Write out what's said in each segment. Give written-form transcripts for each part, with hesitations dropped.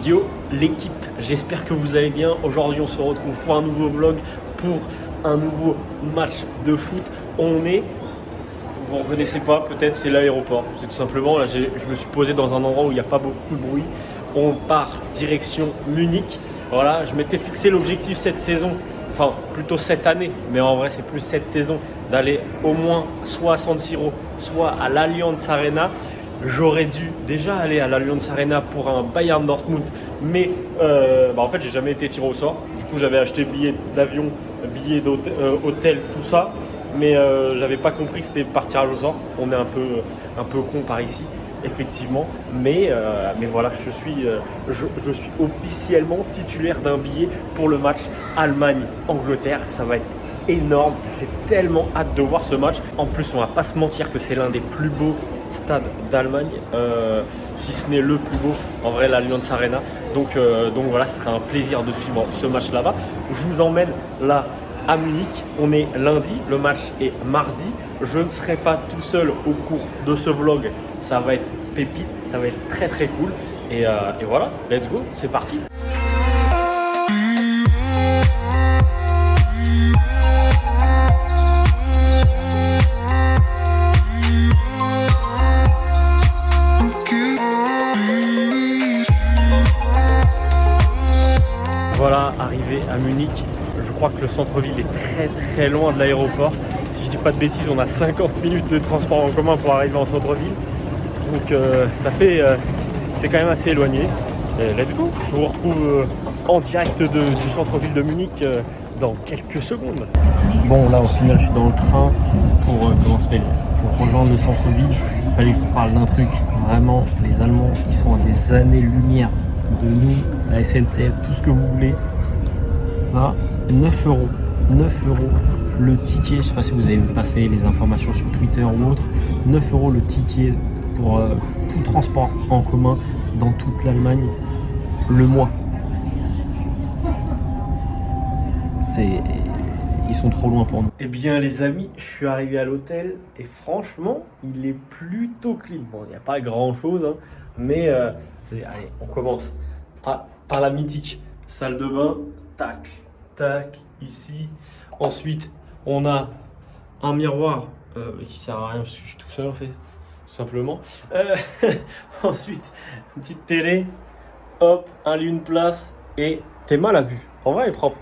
Yo l'équipe, j'espère que vous allez bien. Aujourd'hui on se retrouve pour un nouveau vlog, pour un nouveau match de foot. On est, vous ne reconnaissez pas, peut-être c'est l'aéroport. C'est tout simplement, là je me suis posé dans un endroit où il n'y a pas beaucoup de bruit. On part direction Munich. Voilà, je m'étais fixé l'objectif cette saison, enfin plutôt cette année, mais en vrai c'est plus cette saison, d'aller au moins soit à San Siro, soit à l'Allianz Arena. J'aurais dû déjà aller à l'Allianz Arena pour un Bayern Dortmund, mais en fait j'ai jamais été tiré au sort. Du coup j'avais acheté billets d'avion, billets d'hôtel, tout ça, mais j'avais pas compris que c'était par tirage au sort. On est un peu con par ici, effectivement, mais voilà, je suis officiellement titulaire d'un billet pour le match Allemagne-Angleterre. Ça va être énorme, j'ai tellement hâte de voir ce match. En plus on va pas se mentir que c'est l'un des plus beaux stade d'Allemagne, si ce n'est le plus beau, en vrai, l'Allianz Arena. Donc voilà, ce sera un plaisir de suivre ce match là-bas. Je vous emmène là à Munich. On est lundi, le match est mardi. Je ne serai pas tout seul au cours de ce vlog. Ça va être pépite, ça va être très très cool. Et voilà, let's go, c'est parti. Voilà, arrivé à Munich, je crois que le centre-ville est très loin de l'aéroport. Si je dis pas de bêtises, on a 50 minutes de transport en commun pour arriver en centre-ville. Donc c'est quand même assez éloigné. Et let's go, je vous retrouve en direct du centre-ville de Munich dans quelques secondes. Bon là au final je suis dans le train pour rejoindre le centre-ville. Il fallait que je vous parle d'un truc. Vraiment, les Allemands, ils sont à des années-lumière de nous, la SNCF, tout ce que vous voulez. Ça, 9 €. 9 € le ticket. Je ne sais pas si vous avez vu passer les informations sur Twitter ou autre. 9 € le ticket pour tout transport en commun dans toute l'Allemagne le mois. Ils sont trop loin pour nous. Eh bien les amis, je suis arrivé à l'hôtel et franchement, il est plutôt clean. Bon, il n'y a pas grand chose, hein, mais allez, on commence par la mythique salle de bain. Tac, tac, ici. Ensuite, on a un miroir qui sert à rien parce que je suis tout seul en fait, tout simplement. Ensuite, une petite télé, hop, un lit, une place et t'es mal à vue. En vrai, elle est propre.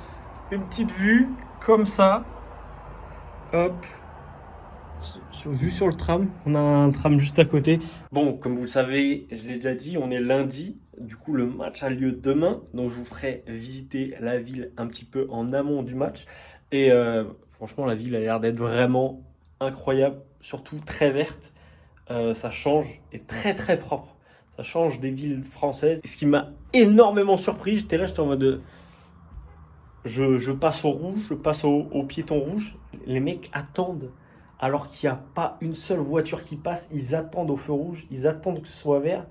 Une petite vue comme ça, hop. Vue sur le tram, on a un tram juste à côté. Bon, comme vous le savez, je l'ai déjà dit, on est lundi. Du coup, le match a lieu demain. Donc, je vous ferai visiter la ville un petit peu en amont du match. Et franchement, la ville a l'air d'être vraiment incroyable. Surtout très verte. Ça change et très propre. Ça change des villes françaises. Et ce qui m'a énormément surpris, j'étais en mode... Je passe au rouge, je passe au piéton rouge. Les mecs attendent. Alors qu'il n'y a pas une seule voiture qui passe, ils attendent au feu rouge, ils attendent que ce soit vert.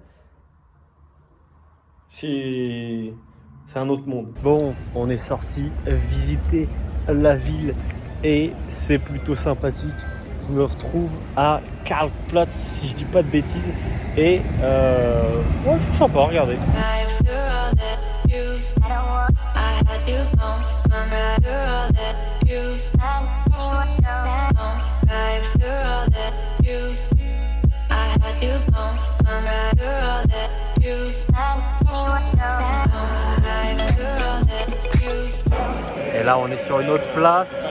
C'est un autre monde. Bon, on est sorti visiter la ville et c'est plutôt sympathique. Je me retrouve à Karlsplatz, si je dis pas de bêtises. Et ouais, c'est sympa, regardez. Et là on est sur une autre place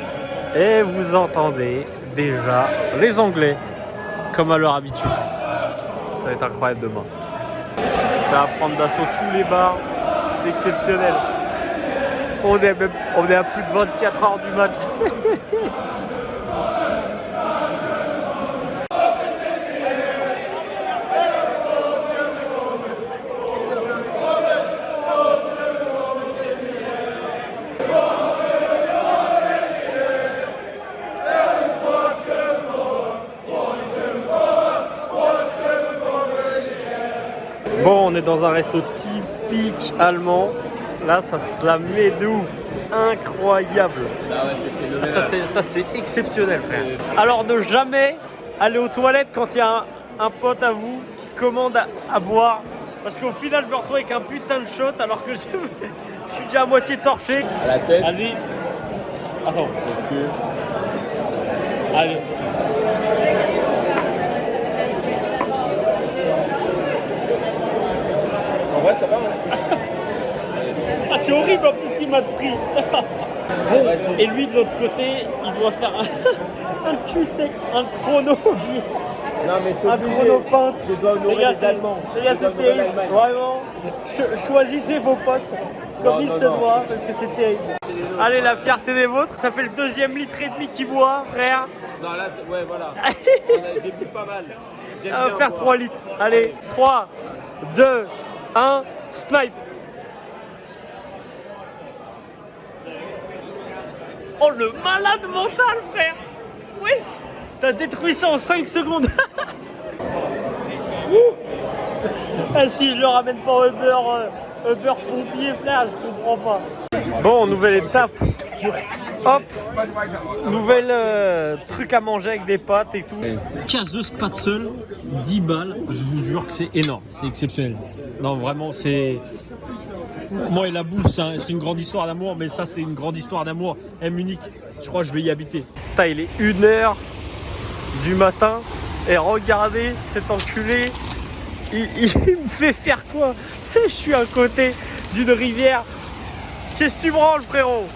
et vous entendez déjà les Anglais comme à leur habitude. Ça va être incroyable demain. Ça va prendre d'assaut tous les bars, c'est exceptionnel. On est à plus de 24 heures du match. Bon, on est dans un resto typique allemand. Là, ça se la met de ouf. Incroyable. Ah ouais, c'est phénoménal. Ça, c'est exceptionnel, frère. Alors, ne jamais aller aux toilettes quand il y a un pote à vous qui commande à boire Parce qu'au final, je me retrouve avec un putain de shot alors que je suis déjà à moitié torché. À la tête. Vas-y. Attends. Allez. En vrai, ça va. Hein. Ah, c'est horrible en plus qu'il m'a pris. Bon, et lui de l'autre côté, il doit faire un cul sec, un chrono bien. Non, mais c'est Un obligé. chrono peinte. Je dois honorer les Allemands. Les gars, Je dois c'est honorer terrible. l'Allemagne. Vraiment. Choisissez vos potes comme il se doit parce que c'est terrible. Allez, la fierté des vôtres. Ça fait le 2e litre et demi qu'il boit, frère. Non, là, ouais, voilà. J'ai bu pas mal. On va faire 3 litres. Allez, 3, 2, 1, snipe. Oh, le malade mental, frère. Wesh. T'as détruit ça en 5 secondes. Ah, si je le ramène pas au Uber pompier, frère, je comprends pas. Bon, nouvelle étape. Hop, nouvelle truc à manger avec des pâtes et tout. Caseuse Spatzel, 10 balles. Je vous jure que c'est énorme, c'est exceptionnel. Non, vraiment, c'est... Moi et la bouffe, c'est une grande histoire d'amour, mais ça, c'est une grande histoire d'amour. Munich, je crois que je vais y habiter. Putain, il est 1h du matin et regardez cet enculé. Il me fait faire quoi? Je suis à côté d'une rivière. Qu'est-ce que tu branles, frérot?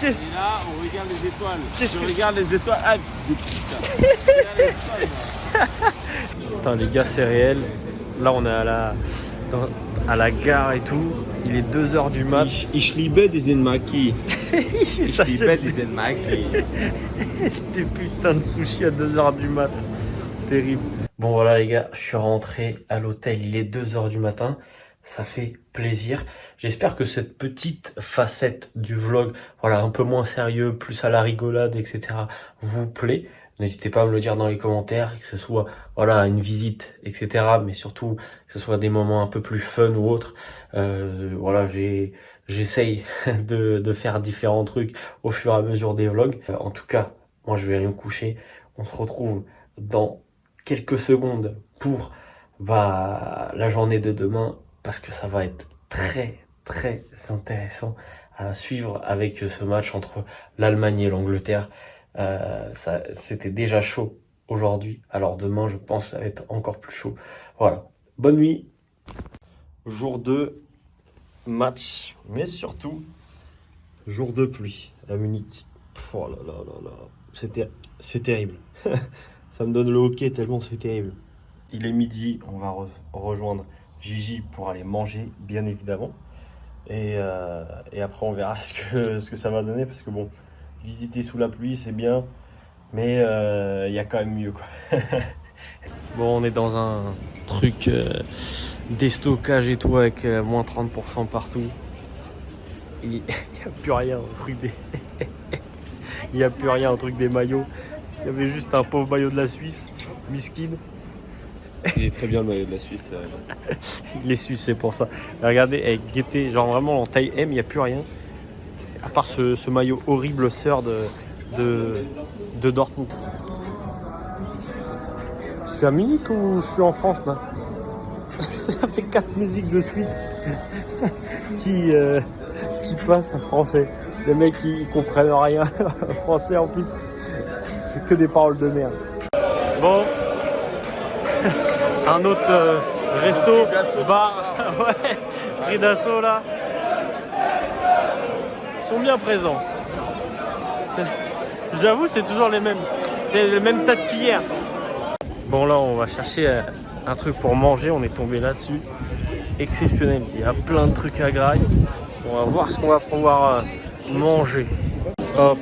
Et là, on regarde les étoiles. Je regarde les étoiles. Ah, putain. Putain, les gars, c'est réel. Là, on est à la gare et tout. Il est 2h du mat. Ich liebe diesen Maki. Ich s'achète liebe diesen Maki. des putains de sushis à 2h du mat. Terrible. Bon voilà les gars, je suis rentré à l'hôtel, il est 2h du matin, ça fait plaisir. J'espère que cette petite facette du vlog, voilà, un peu moins sérieux, plus à la rigolade, etc. vous plaît. N'hésitez pas à me le dire dans les commentaires, que ce soit voilà une visite, etc. Mais surtout que ce soit des moments un peu plus fun ou autres. Voilà, j'essaye de faire différents trucs au fur et à mesure des vlogs. En tout cas, moi je vais aller me coucher. On se retrouve dans quelques secondes pour la journée de demain parce que ça va être très intéressant à suivre avec ce match entre l'Allemagne et l'Angleterre. C'était déjà chaud aujourd'hui, alors demain je pense que ça va être encore plus chaud. Voilà, bonne nuit. Jour 2, match, mais surtout jour de pluie à Munich. Oh là là là là, c'est terrible. Ça me donne le hockey tellement c'est terrible. Il est midi, on va rejoindre Gigi pour aller manger, bien évidemment. Et après on verra ce que ça va donner, parce que bon, visiter sous la pluie c'est bien, mais il y a quand même mieux quoi. Bon, on est dans un truc déstockage et tout avec moins 30% partout. Il n'y a plus rien au truc des... Il n'y a plus rien au truc des maillots. Il y avait juste un pauvre maillot de la Suisse, miskin. Il est très bien le maillot de la Suisse. Les Suisses, c'est pour ça. Mais regardez, guettez, genre vraiment en taille M, il n'y a plus rien. À part ce maillot horrible sœur de Dortmund. Je suis à Munich ou je suis en France là? Ça fait 4 musiques de suite qui passent en français. Les mecs ils comprennent rien français en plus. C'est que des paroles de merde. Bon, un autre resto, bar, ouais, prix d'assaut là. Ils sont bien présents. J'avoue, c'est toujours les mêmes. C'est les mêmes têtes qu'hier. Bon là, on va chercher un truc pour manger. On est tombé là-dessus. Exceptionnel. Il y a plein de trucs à graille. On va voir ce qu'on va pouvoir manger. Hop,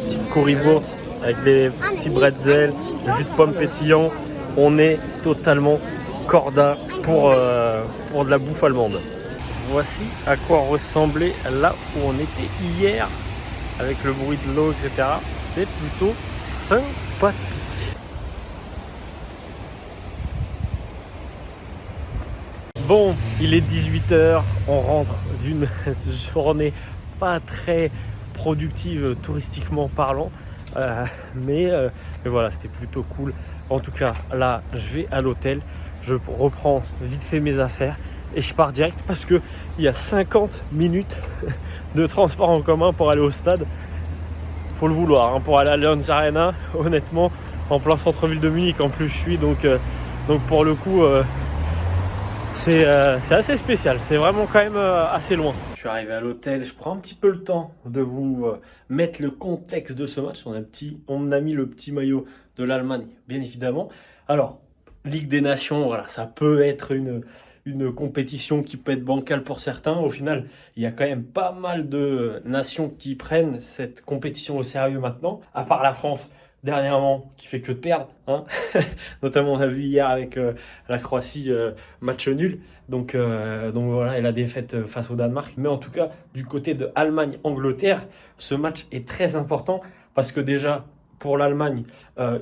petite currywurst avec des petits bretzels, jus de pomme pétillant. On est totalement corda pour de la bouffe allemande. Voici à quoi ressemblait là où on était hier avec le bruit de l'eau, etc. C'est plutôt sympathique. Bon, il est 18 h, on rentre d'une journée pas très productive touristiquement parlant, mais voilà, c'était plutôt cool. En tout cas, là, je vais à l'hôtel. je reprends vite fait mes affaires et je pars direct parce qu'il y a 50 minutes de transport en commun pour aller au stade. Faut le vouloir hein, pour aller à l'Allianz Arena, honnêtement, en plein centre-ville de Munich en plus je suis, donc pour le coup c'est assez spécial, c'est vraiment quand même assez loin. Je suis arrivé à l'hôtel, je prends un petit peu le temps de vous mettre le contexte de ce match. On a mis le petit maillot de l'Allemagne, bien évidemment. Alors, Ligue des Nations, voilà, ça peut être une compétition qui peut être bancale pour certains. Au final, il y a quand même pas mal de nations qui prennent cette compétition au sérieux maintenant, à part la France dernièrement qui fait que de perdre, hein. Notamment on a vu hier avec la Croatie, match nul, donc voilà, et la défaite face au Danemark. Mais en tout cas, du côté de Allemagne-Angleterre, ce match est très important parce que déjà pour l'Allemagne,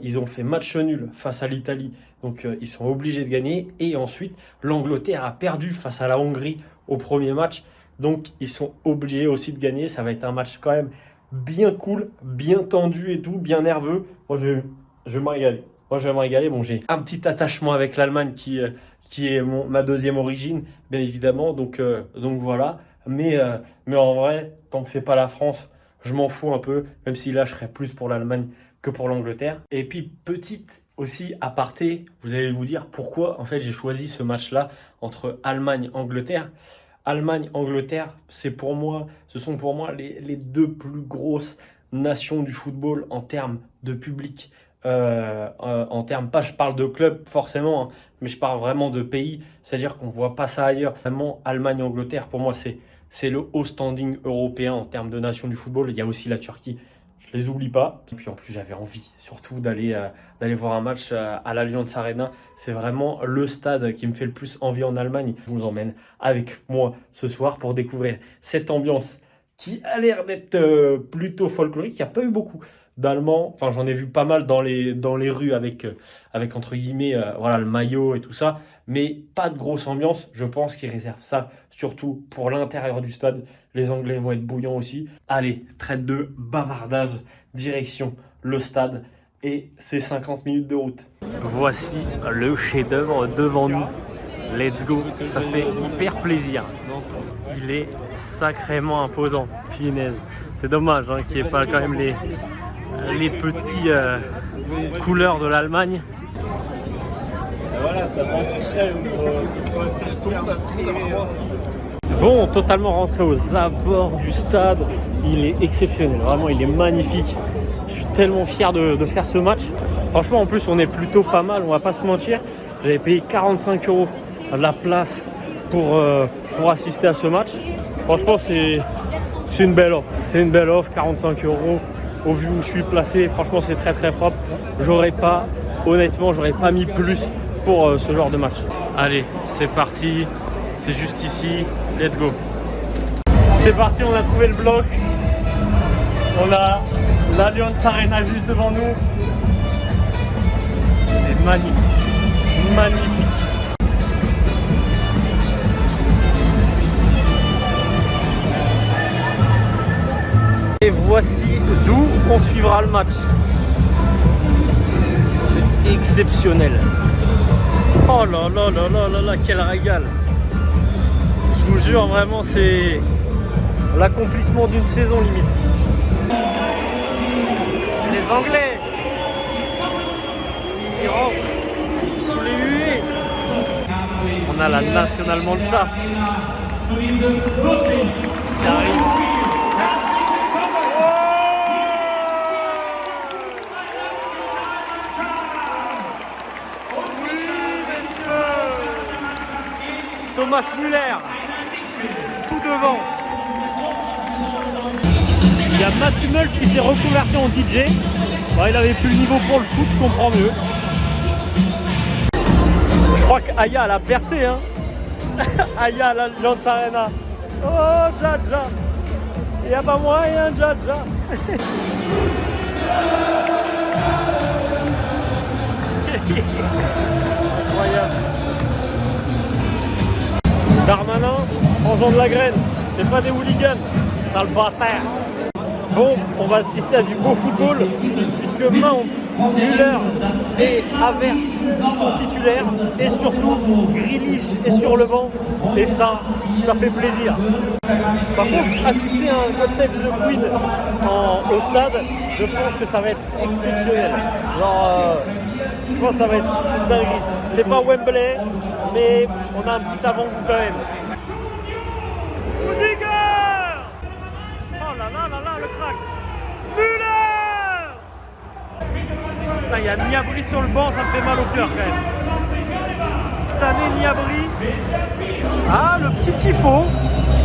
ils ont fait match nul face à l'Italie, donc ils sont obligés de gagner, et ensuite l'Angleterre a perdu face à la Hongrie au premier match, donc ils sont obligés aussi de gagner. Ça va être un match quand même bien cool, bien tendu et tout, bien nerveux. Moi, je vais me régaler. Bon, j'ai un petit attachement avec l'Allemagne qui est ma deuxième origine, bien évidemment. Donc voilà. Mais en vrai, tant que c'est pas la France, je m'en fous un peu. Même si là, je serais plus pour l'Allemagne que pour l'Angleterre. Et puis, petite aussi aparté, vous allez vous dire pourquoi en fait j'ai choisi ce match-là entre Allemagne-Angleterre. Allemagne-Angleterre, ce sont pour moi les deux plus grosses nations du football en termes de public. En termes, pas je parle de club forcément, hein, mais je parle vraiment de pays. C'est-à-dire qu'on ne voit pas ça ailleurs. Vraiment, Allemagne-Angleterre, pour moi, c'est le haut standing européen en termes de nations du football. Il y a aussi la Turquie. Je les oublie pas. Et puis en plus, j'avais envie surtout d'aller voir un match à l'Allianz Arena. C'est vraiment le stade qui me fait le plus envie en Allemagne. Je vous emmène avec moi ce soir pour découvrir cette ambiance qui a l'air d'être plutôt folklorique. Il n'y a pas eu beaucoup d'Allemands. Enfin, j'en ai vu pas mal dans les rues avec entre guillemets voilà, le maillot et tout ça. Mais pas de grosse ambiance. Je pense qu'ils réservent ça surtout pour l'intérieur du stade. Les Anglais vont être bouillants aussi. Allez, traite de bavardage, direction le stade et c'est 50 minutes de route. Voici le chef-d'œuvre devant nous. Let's go, ça fait hyper plaisir. Il est sacrément imposant, finesse. C'est dommage hein, qu'il n'y ait pas quand même les petits couleurs de l'Allemagne. Voilà, ça passe très Bon, totalement rentré aux abords du stade. Il est exceptionnel, vraiment il est magnifique. Je suis tellement fier de faire ce match. Franchement, en plus on est plutôt pas mal, on va pas se mentir. J'avais payé 45 € la place pour assister à ce match. Franchement, c'est une belle offre. C'est une belle offre, 45 € au vu où je suis placé. Franchement, c'est très très propre. Honnêtement, j'aurais pas mis plus pour ce genre de match. Allez, c'est parti. C'est juste ici. Let's go. C'est parti, on a trouvé le bloc. On a l'Allianz Arena juste devant nous. C'est magnifique. Magnifique. Et voici d'où on suivra le match. C'est exceptionnel. Oh là là là là là là, quel régal. Je vous jure, vraiment, c'est l'accomplissement d'une saison limite. Les Anglais qui rentrent sous les huées. On a la nation allemande ça qui arrive. Thomas Müller, tout devant. Il y a Matt Hummels qui s'est reconverti en DJ. Bon, il avait plus le niveau pour le foot, je comprends mieux. Je crois qu'Aya elle a percé, hein. Aya à l'Allianz Arena. Oh, Dja. Il n'y a pas moyen, Dja. Incroyable. Darmanin, mangeant de la graine, c'est pas des hooligans, sale bâtard. Bon, on va assister à du beau football puisque Mount, Müller et Havertz sont titulaires et surtout Grealish est sur le banc et ça fait plaisir. Par contre, assister à un God Save the Queen au stade, je pense que ça va être exceptionnel. Genre, je pense que ça va être dingue. C'est pas Wembley, mais on a un petit avant-goût quand même. Rudiger! Oh là là là là, le crack! Müller! Il y a Niabri sur le banc, ça me fait mal au cœur quand même. Sané, Niabri. Ah, le petit tifo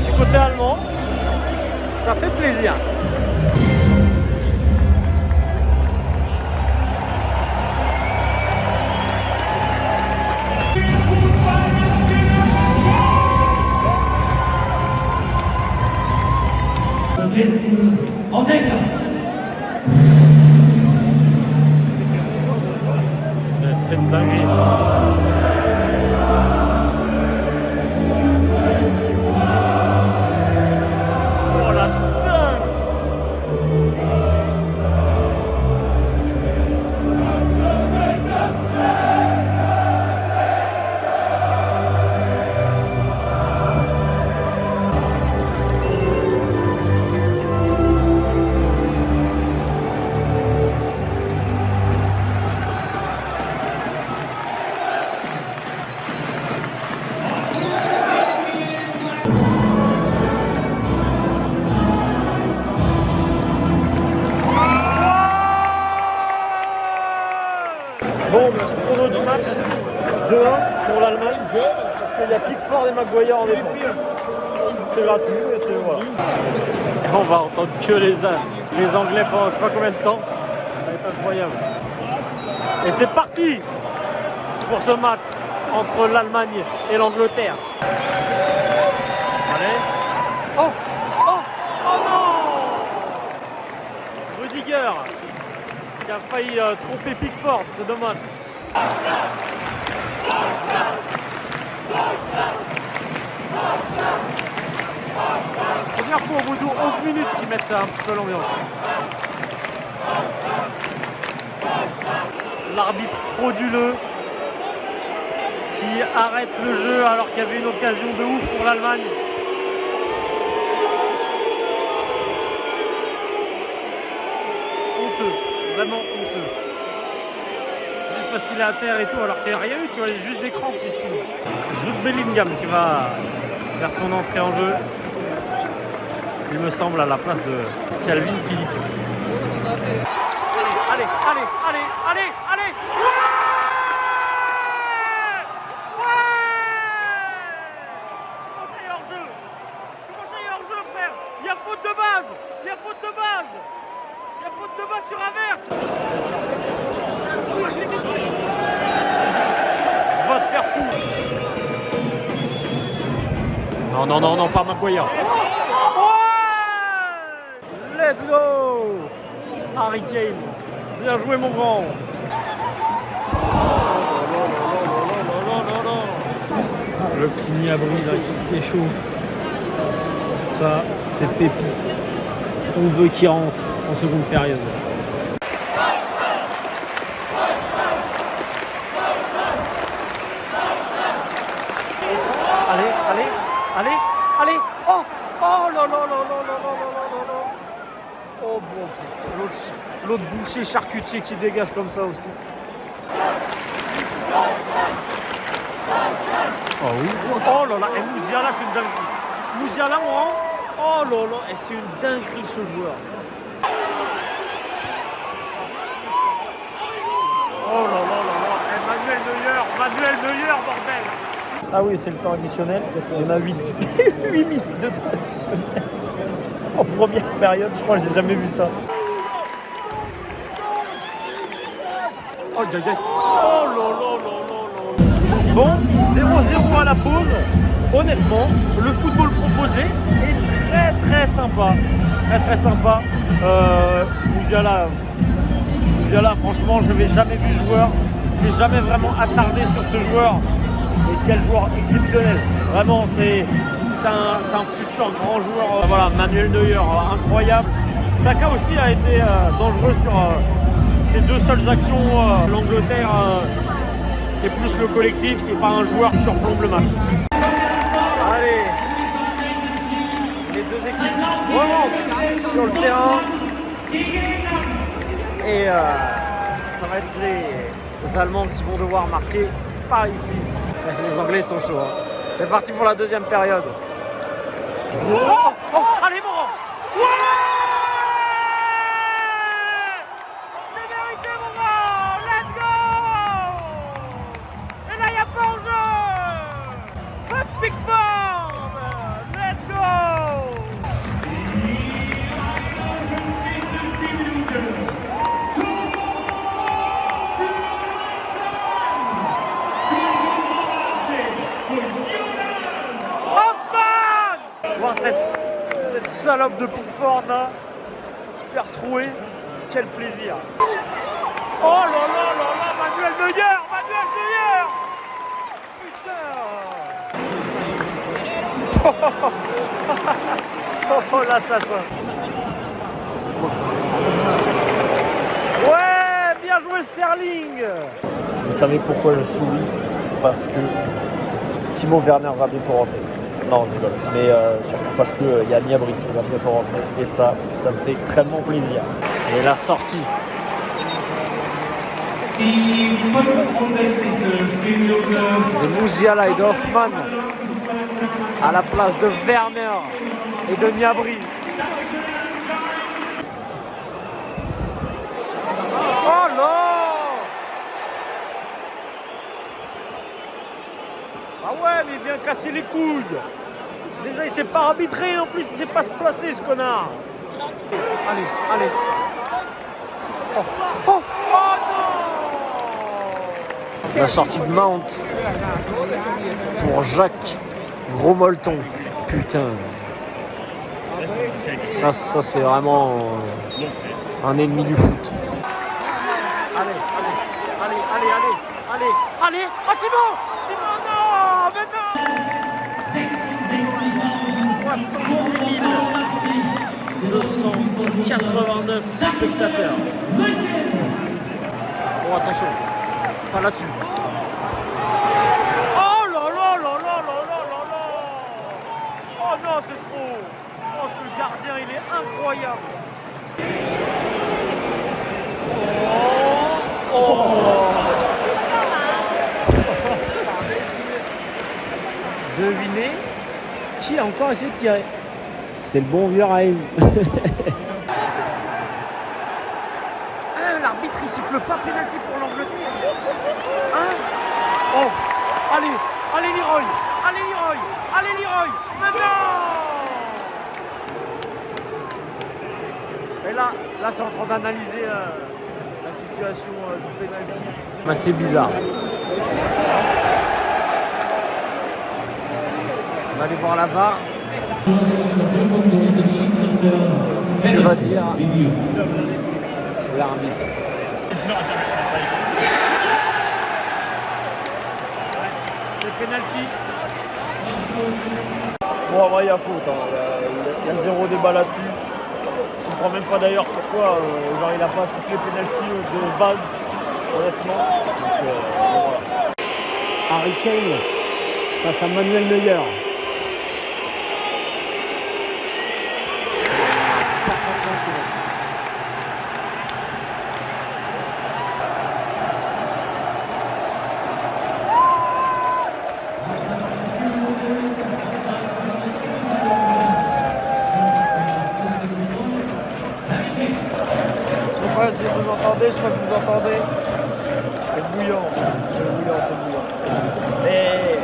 du côté allemand. Ça fait plaisir. En 50. C'est une dinguerie. Oh la dingue! Bon, petit chrono du match, 2-1 pour l'Allemagne, parce qu'il y a Pickford et Maguire en défense. C'est gratuit, mais c'est voilà. Et on va entendre que les Anglais pendant je sais pas combien de temps. Ça va être incroyable. Et c'est parti pour ce match entre l'Allemagne et l'Angleterre. Allez. Oh! Oh! Oh non! Rudiger qui a failli tromper Pickford, c'est dommage. Première fois au bout de 11 minutes qu'ils mettent un petit peu l'ambiance. L'arbitre frauduleux qui arrête le jeu alors qu'il y avait une occasion de ouf pour l'Allemagne. Honteux, vraiment honteux. Juste parce qu'il est à terre et tout, alors qu'il n'y a rien eu, tu vois, il y a juste des crampes. Jude Bellingham qui va faire son entrée en jeu. Il me semble à la place de Calvin Phillips. Allez, allez, allez, allez, allez! Ouais! Ouais! Comment ça y est hors jeu? Comment ça y est hors jeu, frère? Il y a faute de base! Il y a faute de base! Il y a faute de base sur Havertz! Va te faire fou! Non, non, non, non, pas Maguire. Let's go! Harry Kane. Bien joué, mon grand. Le petit Niabri là qui s'échauffe. Ça, c'est pépite. On veut qu'il rentre en seconde période. Allez, allez, allez, allez. Oh! Oh là là là là là là là là là. Oh bon, l'autre boucher charcutier qui dégage comme ça aussi. Oh oui. Oh là là, et Musiala c'est une dinguerie. Musiala moi. Oh là là, et c'est une dinguerie ce joueur. Oh là là là là, et Manuel Neuer, bordel. Ah oui, c'est le temps additionnel. Il y en a 8 minutes de temps additionnel. En première période, je crois que j'ai jamais vu ça. Oh, là là là là. Bon, 0-0 à la pause. Honnêtement, le football proposé est très très sympa. Très très sympa. Musiala, franchement, je n'avais jamais vu ce joueur. Je n'ai jamais vraiment attardé sur ce joueur. Et quel joueur exceptionnel. Vraiment, c'est un futur grand joueur. Voilà, Manuel Neuer, incroyable. Saka aussi a été dangereux sur ces deux seules actions. L'Angleterre, c'est plus le collectif, c'est pas un joueur qui surplombe le match. Allez, les deux équipes remontent sur le terrain et ça va être les Allemands qui vont devoir marquer par ici. Les Anglais sont chauds. Hein. C'est parti pour la deuxième période. Oh, allez Moran. Ouais, c'est mérité Moran. Let's go. Et là il n'y a pas en jeu. Fuck Pickford. Let's go. Voir cette salope de Pickford là se faire trouer, quel plaisir. Oh là là là là, Manuel Neuer. Putain. Oh l'assassin. Ouais, bien joué Sterling. Vous savez pourquoi je souris? Parce que Timo Werner va bientôt rentrer. Non, je rigole. Mais surtout parce qu'il y a Gnabry qui va bientôt rentrer. Et ça me fait extrêmement plaisir. Et la sortie. De Musiala et de Hoffmann à la place de Werner et de Gnabry. Oh non! Ah ouais, mais il vient casser les couilles. Déjà, il sait pas arbitrer, en plus, il sait pas se placer, ce connard. Allez. Oh non! La sortie de Mount pour Jacques Gros Molleton. Putain. Ça c'est vraiment un ennemi du foot. Allez. Oh Timo, non, mais non. 66 289 spectateurs. Oh attention, pas là-dessus. Oh là. Oh non, c'est trop. Oh, ce gardien, il est incroyable. Devinez qui a encore essayé de tirer. C'est le bon vieux Raïm. L'arbitre il siffle pas pénalty pour l'Angleterre. Hein? Oh, allez Leroy, maintenant. Et là c'est en train d'analyser la situation du pénalty. C'est bizarre. On va aller voir la VAR. Je vais dire l'arbitre. C'est penalty. Bon, en vrai, il y a faute. Il y a zéro débat là-dessus. Je comprends même pas d'ailleurs pourquoi genre, il a pas sifflé penalty de base, honnêtement. Donc, voilà. Harry Kane face à Manuel Neuer. Si vous entendez, je sais pas si vous entendez. C'est bouillant. Et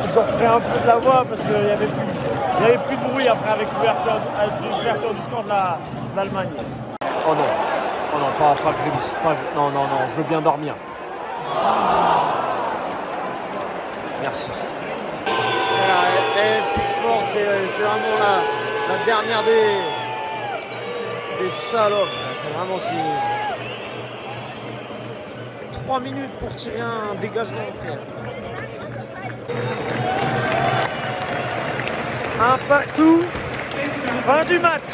ils ont repris un peu de la voix parce qu'il n'y avait plus de bruit après avec l'ouverture du score de l'Allemagne. Oh non, pas Grealish. Non, je veux bien dormir. Merci. Et Pickford, c'est vraiment la dernière des salopes. C'est vraiment 3 minutes pour tirer un dégagement, frère. Un partout. Fin du match.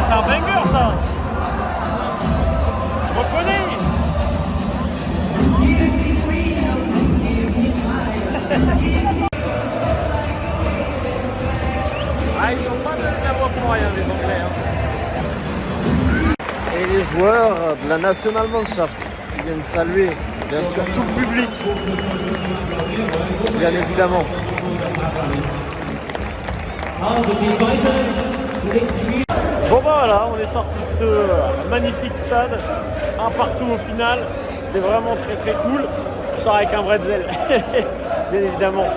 C'est un banger ça. Je reconnais. Ah, ils sont pas de la voix pour rien les Anglais. Et les joueurs de la Nationalmannschaft qui viennent saluer bien sûr tout le public. Bien évidemment. Bon bah voilà, on est sorti de ce magnifique stade, un partout au final, c'était vraiment très très cool, je sors avec un bretzel, bien évidemment.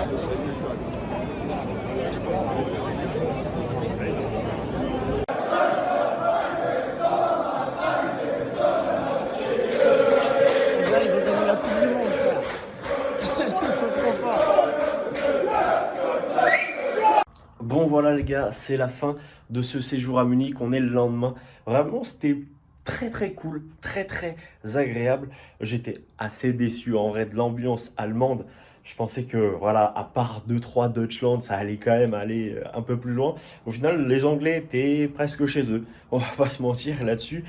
Bon voilà les gars, c'est la fin de ce séjour à Munich, on est le lendemain. Vraiment c'était très très cool, très très agréable. J'étais assez déçu en vrai de l'ambiance allemande. Je pensais que voilà, à part 2-3 Deutschland, ça allait quand même aller un peu plus loin. Au final, les Anglais étaient presque chez eux. On va pas se mentir là-dessus.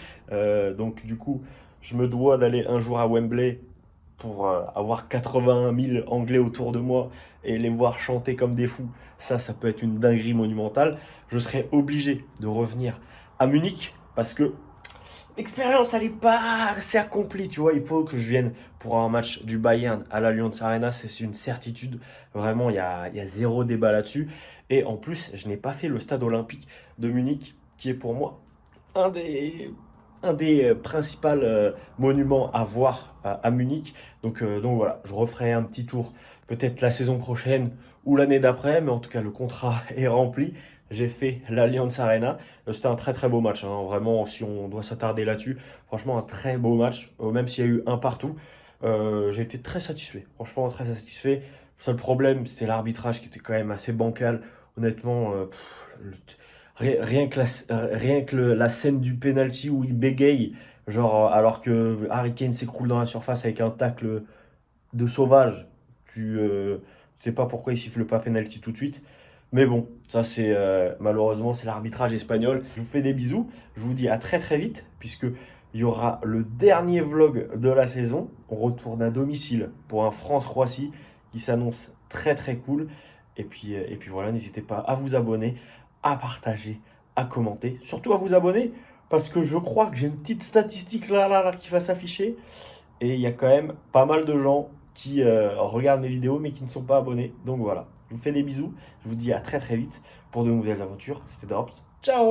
Donc du coup, je me dois d'aller un jour à Wembley pour avoir 81 000 Anglais autour de moi et les voir chanter comme des fous, ça peut être une dinguerie monumentale. Je serai obligé de revenir à Munich parce que l'expérience, elle n'est pas assez accomplie, tu vois. Il faut que je vienne pour un match du Bayern à l'Allianz Arena, c'est une certitude. Vraiment, il y a zéro débat là-dessus. Et en plus, je n'ai pas fait le stade olympique de Munich, qui est pour moi un des principaux monuments à voir à Munich. Donc voilà, je referai un petit tour peut-être la saison prochaine ou l'année d'après, mais en tout cas le contrat est rempli. J'ai fait l'Allianz Arena. C'était un très très beau match, hein. Vraiment, si on doit s'attarder là-dessus, franchement un très beau match, même s'il y a eu un partout. J'ai été très satisfait, franchement très satisfait. Le seul problème, c'était l'arbitrage qui était quand même assez bancal. Honnêtement, rien que la scène du penalty où il bégaye, genre alors que Harry Kane s'écroule dans la surface avec un tacle de sauvage, tu sais pas pourquoi il siffle pas penalty tout de suite. Mais bon, ça c'est malheureusement c'est l'arbitrage espagnol. Je vous fais des bisous, je vous dis à très très vite puisque il y aura le dernier vlog de la saison. On retourne à domicile pour un France-Croatie qui s'annonce très très cool. Et puis voilà, n'hésitez pas à vous abonner, à partager, à commenter, surtout à vous abonner parce que je crois que j'ai une petite statistique là qui va s'afficher et il y a quand même pas mal de gens qui regardent mes vidéos mais qui ne sont pas abonnés. Donc voilà, je vous fais des bisous, je vous dis à très très vite pour de nouvelles aventures. C'était Drops, ciao.